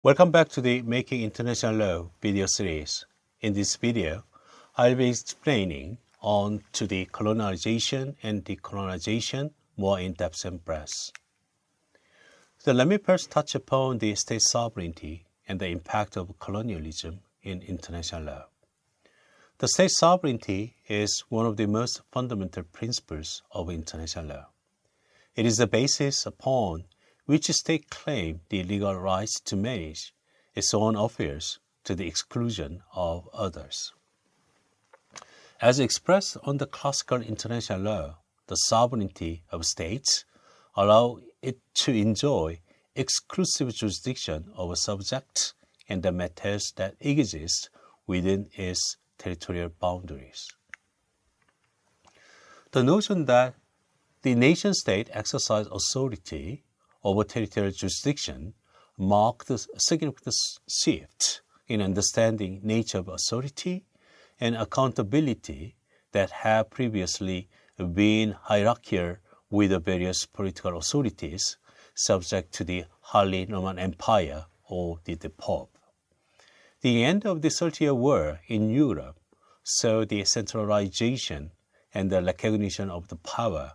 Welcome back to the Making International Law video series. In this video, I'll be explaining on to the colonization and decolonization more in depth and breadth. So let me first touch upon the state sovereignty and the impact of colonialism in international law. The state sovereignty is one of the most fundamental principles of international law. It is the basis upon which state claim the legal rights to manage its own affairs to the exclusion of others. As expressed under classical international law, the sovereignty of states allow it to enjoy exclusive jurisdiction over subjects and the matters that exist within its territorial boundaries. The notion that the nation-state exercise authority over territorial jurisdiction marked a significant shift in understanding nature of authority and accountability that have previously been hierarchical with the various political authorities subject to the Holy Roman Empire or the Pope. The end of the 30-year War in Europe saw the centralization and the recognition of the power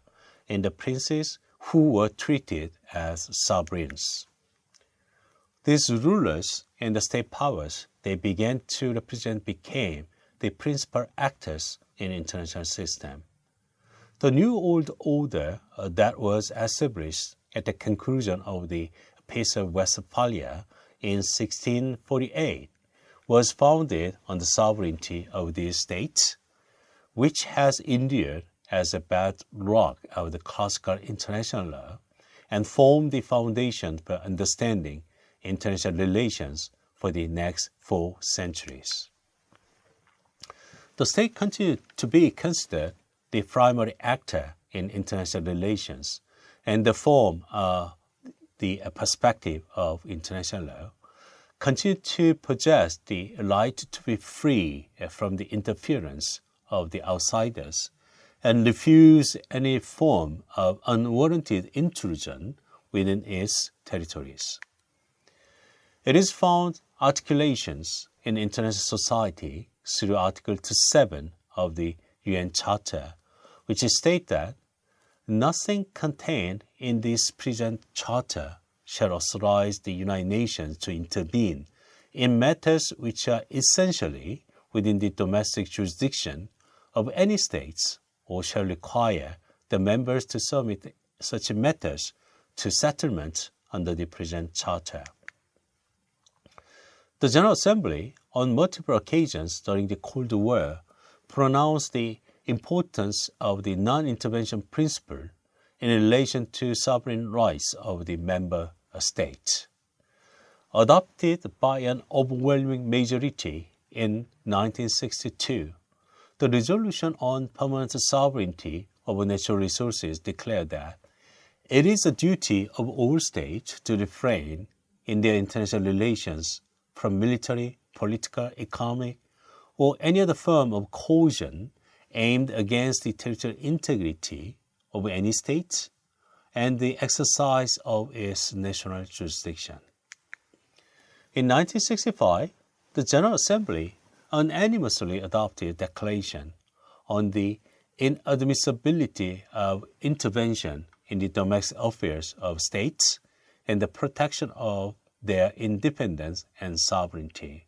in the princes who were treated as sovereigns. These rulers and the state powers they began to represent became the principal actors in the international system. The new old order that was established at the conclusion of the Peace of Westphalia in 1648 was founded on the sovereignty of these states, which has endured as a bedrock of the classical international law and formed the foundation for understanding international relations for the next 4 centuries. The state continued to be considered the primary actor in international relations and the form the perspective of international law, continued to possess the right to be free from the interference of the outsiders and refuse any form of unwarranted intrusion within its territories. It is found articulations in international society through Article 7 of the UN Charter, which state that nothing contained in this present charter shall authorize the United Nations to intervene in matters which are essentially within the domestic jurisdiction of any states or shall require the members to submit such matters to settlement under the present charter. The General Assembly, on multiple occasions during the Cold War, pronounced the importance of the non-intervention principle in relation to sovereign rights of the member states. Adopted by an overwhelming majority in 1962, the resolution on permanent sovereignty of natural resources declared that it is a duty of all states to refrain in their international relations from military, political, economic, or any other form of coercion aimed against the territorial integrity of any state and the exercise of its national jurisdiction. In 1965, the General Assembly unanimously adopted a declaration on the inadmissibility of intervention in the domestic affairs of states and the protection of their independence and sovereignty.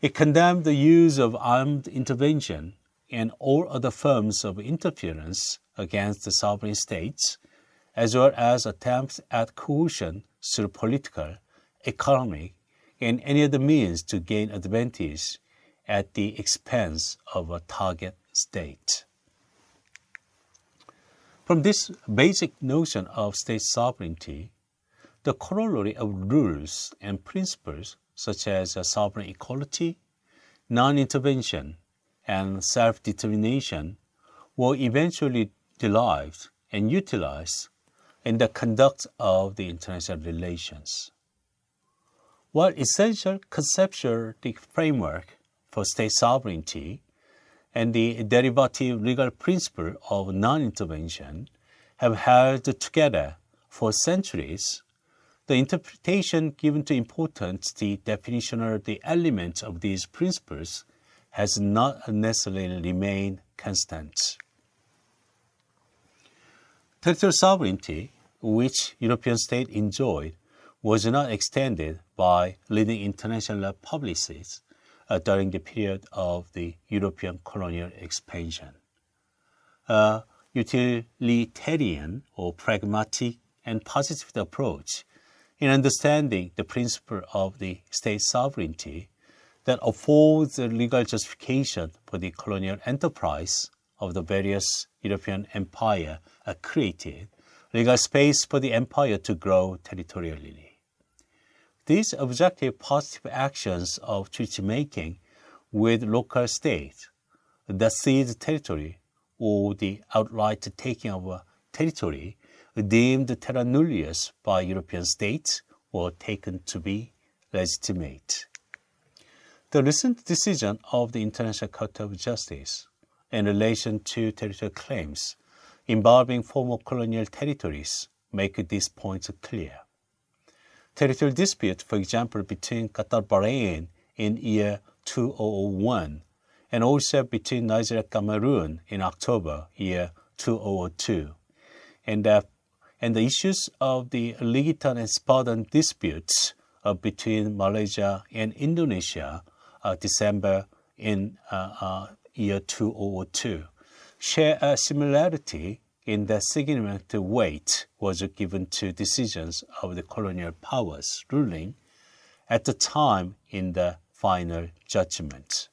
It condemned the use of armed intervention and all other forms of interference against the sovereign states, as well as attempts at coercion through political, economic, and any other means to gain advantage at the expense of a target state. From this basic notion of state sovereignty, the corollary of rules and principles such as sovereign equality, non-intervention, and self-determination were eventually derived and utilized in the conduct of the international relations. While essential conceptual framework for state sovereignty and the derivative legal principle of non-intervention have held together for centuries, the interpretation given to importance the definition or the element of these principles has not necessarily remained constant. Territorial sovereignty, which European states enjoyed, was not extended by leading international policies during the period of the European colonial expansion. A utilitarian or pragmatic and positive approach in understanding the principle of the state sovereignty that affords a legal justification for the colonial enterprise of the various European empires created legal space for the empire to grow territorially. These objective positive actions of treaty-making with local states that seize territory or the outright taking of a territory deemed terra nullius by European states were taken to be legitimate. The recent decision of the International Court of Justice in relation to territorial claims involving former colonial territories make these points clear. Territorial dispute, for example, between Qatar Bahrain in year 2001 and also between Nigeria and Cameroon in October year 2002, and the issues of the Ligitan and Spartan disputes between Malaysia and Indonesia December in year 2002 share a similarity in that significant weight was given to decisions of the colonial powers ruling at the time in the final judgment.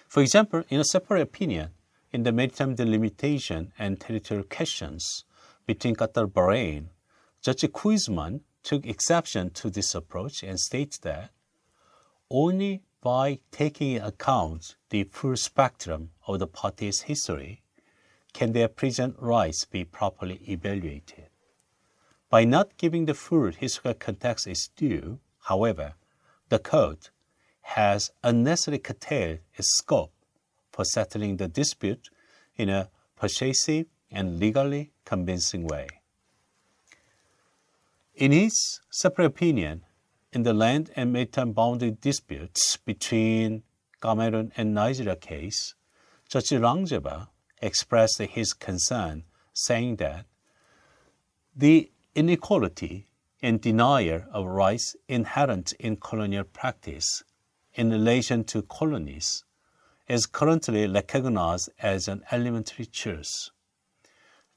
For example, in a separate opinion, in the maritime delimitation and territorial questions between Qatar and Bahrain, Judge Kuizman took exception to this approach and states that only by taking into account the full spectrum of the parties' history can their present rights be properly evaluated. By not giving the full historical context its due, however, the Court has unnecessarily curtailed its scope for settling the dispute in a persuasive and legally convincing way. In his separate opinion, in the land and maritime boundary disputes between Cameroon and Nigeria case, Judge Rangjaba expressed his concern, saying that the inequality and denial of rights inherent in colonial practice in relation to colonies is currently recognized as an elementary truth.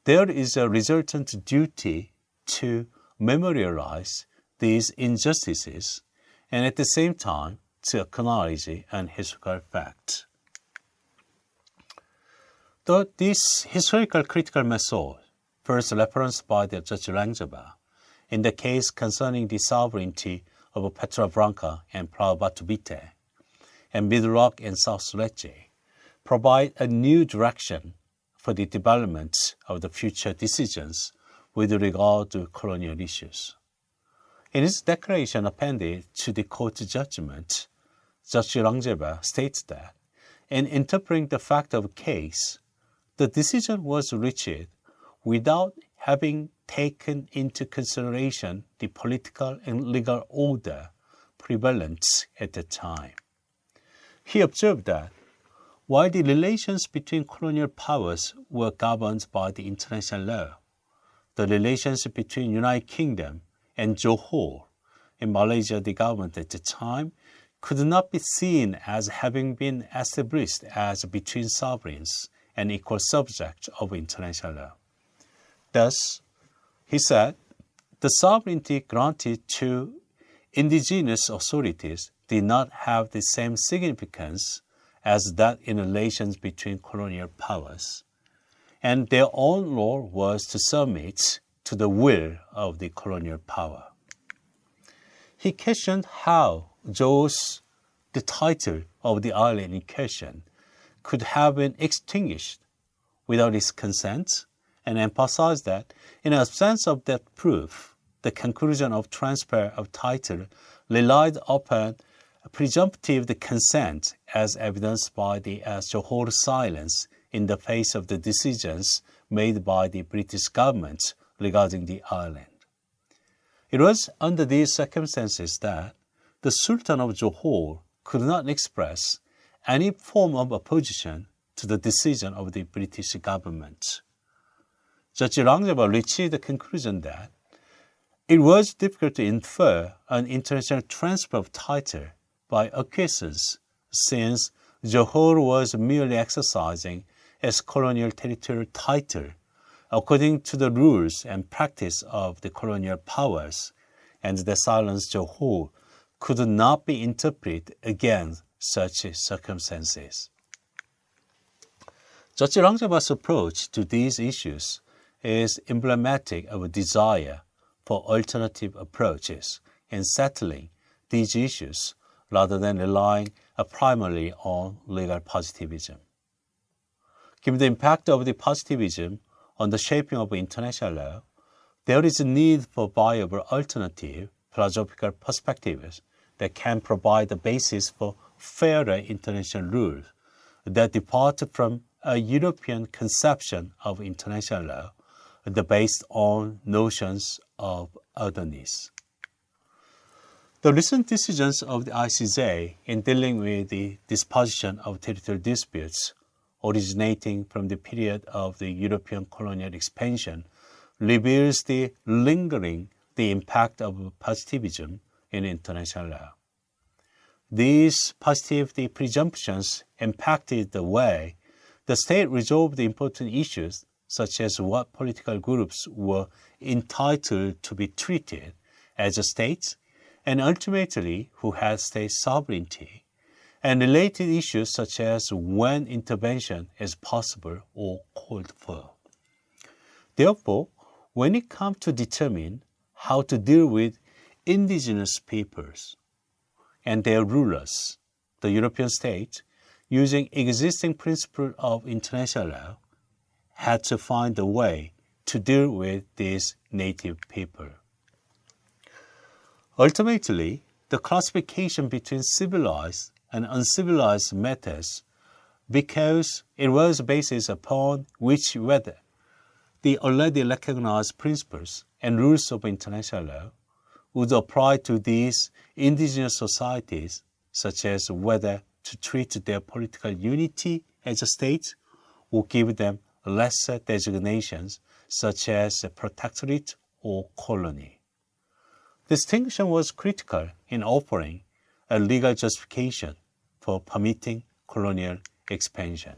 There is a resultant duty to memorialize these injustices and at the same time to acknowledge an historical fact. Though this historical critical method, first referenced by the Judge Rangjaba in the case concerning the sovereignty of Petra Branca and Praia Batu Bite, and Middle Rock and South Sulawesi, provide a new direction for the development of the future decisions with regard to colonial issues. In his declaration appended to the court judgment, Judge Rangjaba states that, in interpreting the fact of the case, the decision was reached without having taken into consideration the political and legal order prevalent at the time. He observed that while the relations between colonial powers were governed by the international law, the relations between United Kingdom and Johor in Malaysia, the government at the time, could not be seen as having been established as between sovereigns and equal subjects of international law. Thus, he said, the sovereignty granted to indigenous authorities did not have the same significance as that in relations between colonial powers, and their own role was to submit to the will of the colonial power. He questioned how the title of the island in question could have been extinguished without his consent, and emphasized that, in absence of that proof, the conclusion of transfer of title relied upon presumptive consent as evidenced by the Johor silence in the face of the decisions made by the British government regarding the island. It was under these circumstances that the Sultan of Johor could not express any form of opposition to the decision of the British government. Judge Rangjaba reached the conclusion that it was difficult to infer an international transfer of title by acquiescence, since Johor was merely exercising its colonial territorial title according to the rules and practice of the colonial powers, and the silence Johor could not be interpreted against such circumstances. Judge Rangjaba's approach to these issues is emblematic of a desire for alternative approaches in settling these issues rather than relying primarily on legal positivism. Given the impact of the positivism on the shaping of international law, there is a need for viable alternative philosophical perspectives that can provide the basis for fairer international rules that depart from a European conception of international law based on notions of otherness. The recent decisions of the ICJ in dealing with the disposition of territorial disputes originating from the period of the European colonial expansion reveals the impact of positivism in international law. These positive presumptions impacted the way the state resolved important issues such as what political groups were entitled to be treated as a state and ultimately who had state sovereignty, and related issues such as when intervention is possible or called for. Therefore, when it comes to determine how to deal with indigenous peoples and their rulers, the European state, using existing principles of international law, had to find a way to deal with these native people. Ultimately, the classification between civilized and uncivilized methods, because it was a basis upon which whether the already recognized principles and rules of international law would apply to these indigenous societies, such as whether to treat their political unity as a state or give them lesser designations such as a protectorate or colony. Distinction was critical in offering a legal justification for permitting colonial expansion.